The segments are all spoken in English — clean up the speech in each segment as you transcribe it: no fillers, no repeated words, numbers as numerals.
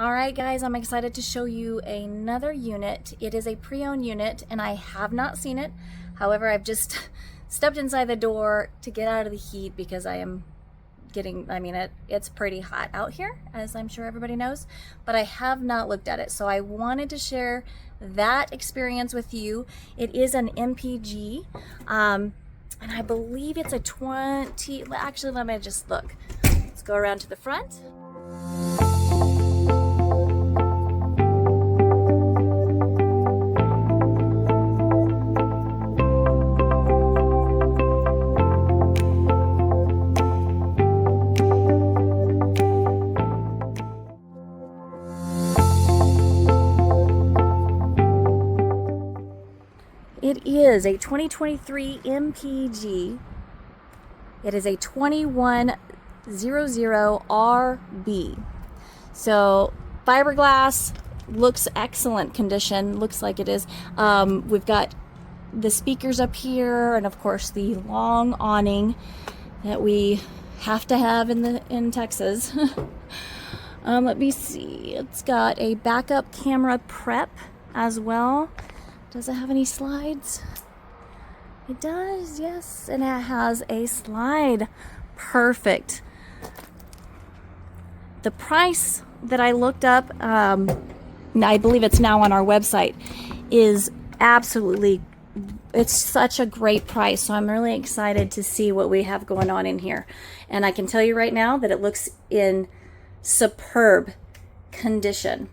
All right, guys, I'm excited to show you another unit. It is a pre-owned unit, and I have not seen it. However, I've just stepped inside the door to get out of the heat because I am getting, it's pretty hot out here, as I'm sure everybody knows, but I have not looked at it. So I wanted to share that experience with you. It is an MPG, and I believe it's a 20, actually, let me just look. Let's go around to the front. It is a 2023 MPG. It is a 2100RB. So fiberglass, looks excellent condition, looks like it is. We've got the speakers up here, and of course the long awning that we have to have in Texas. Let me see. It's got a backup camera prep as well. Does it have any slides? It does, yes, and it has a slide. Perfect. The price that I looked up, I believe it's now on our website, is absolutely, it's such a great price. So I'm really excited to see what we have going on in here. And I can tell you right now that it looks in superb condition.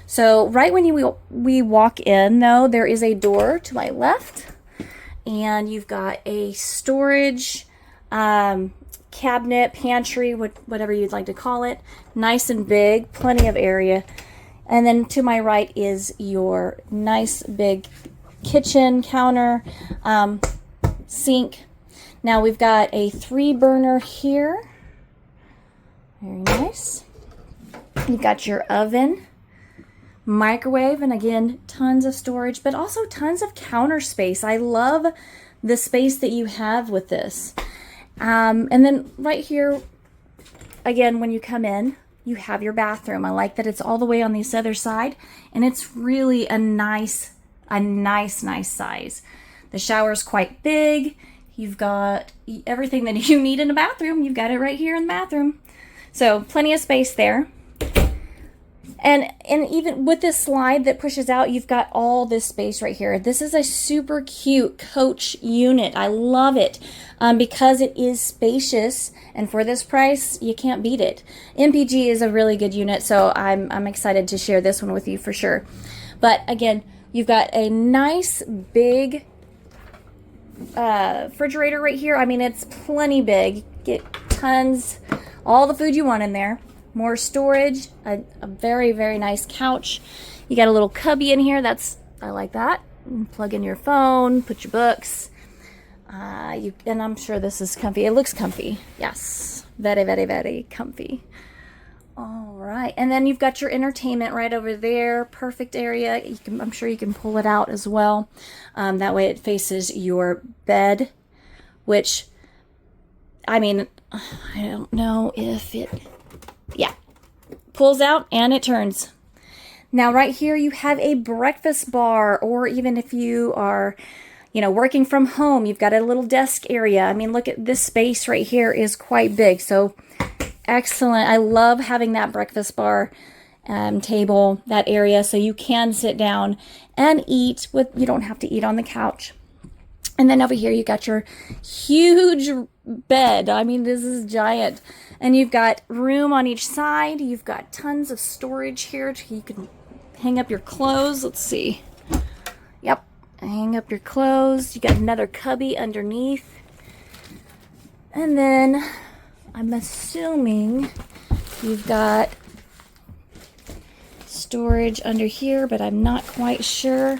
So right when we walk in, though, there is a door to my left, and you've got a storage cabinet, pantry, whatever you'd like to call it. Nice and big, plenty of area. And then to my right is your nice big kitchen counter, sink. Now we've got a 3-burner here. Very nice. You've got your oven, microwave, and again, tons of storage, but also tons of counter space. I love the space that you have with this. And then right here, again, when you come in, you have your bathroom. I like that it's all the way on this other side, and it's really a nice size. The shower's quite big. You've got everything that you need in a bathroom. You've got it right here in the bathroom. So plenty of space there. And even with this slide that pushes out, you've got all this space right here. This is a super cute coach unit. I love it because it is spacious, and for this price, you can't beat it. MPG is a really good unit, so I'm excited to share this one with you for sure. But again, you've got a nice big refrigerator right here. I mean, it's plenty big. Get tons, all the food you want in there. More storage, a very, very nice couch. You got a little cubby in here. I like that. You can plug in your phone, put your books. And I'm sure this is comfy. It looks comfy. Yes, very, very, very comfy. All right, and then you've got your entertainment right over there. Perfect area. I'm sure you can pull it out as well. That way it faces your bed, which, I don't know if it... Yeah, pulls out and it turns. Now right here you have a breakfast bar, or even if you are, working from home, you've got a little desk area. I mean, look at this space right here is quite big. So excellent. I love having that breakfast bar table, that area, so you can sit down and eat you don't have to eat on the couch. And then over here you got your huge bed. I mean, this is giant. And you've got room on each side. You've got tons of storage here. You can hang up your clothes. Let's see. Yep, hang up your clothes. You got another cubby underneath. And then I'm assuming you've got storage under here, but I'm not quite sure.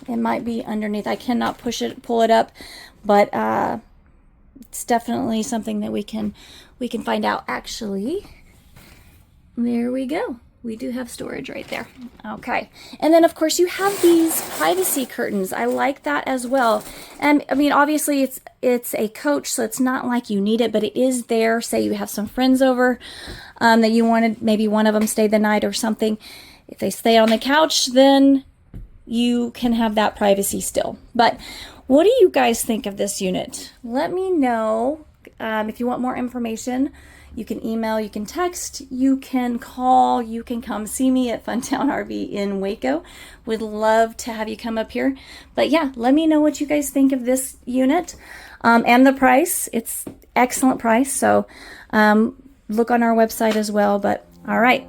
It might be underneath. I cannot pull it up, but it's definitely something that we can find out. Actually, there we go. We do have storage right there. Okay. And then of course you have these privacy curtains. I like that as well. And I mean, obviously it's a coach, so it's not like you need it, but it is there. Say you have some friends over that you wanted, maybe one of them stay the night or something. If they stay on the couch, then you can have that privacy still. But what do you guys think of this unit? Let me know. If you want more information, you can email, you can text, you can call, you can come see me at Funtown RV in Waco. Would love to have you come up here. But yeah, let me know what you guys think of this unit and the price. It's excellent price. So look on our website as well. But all right,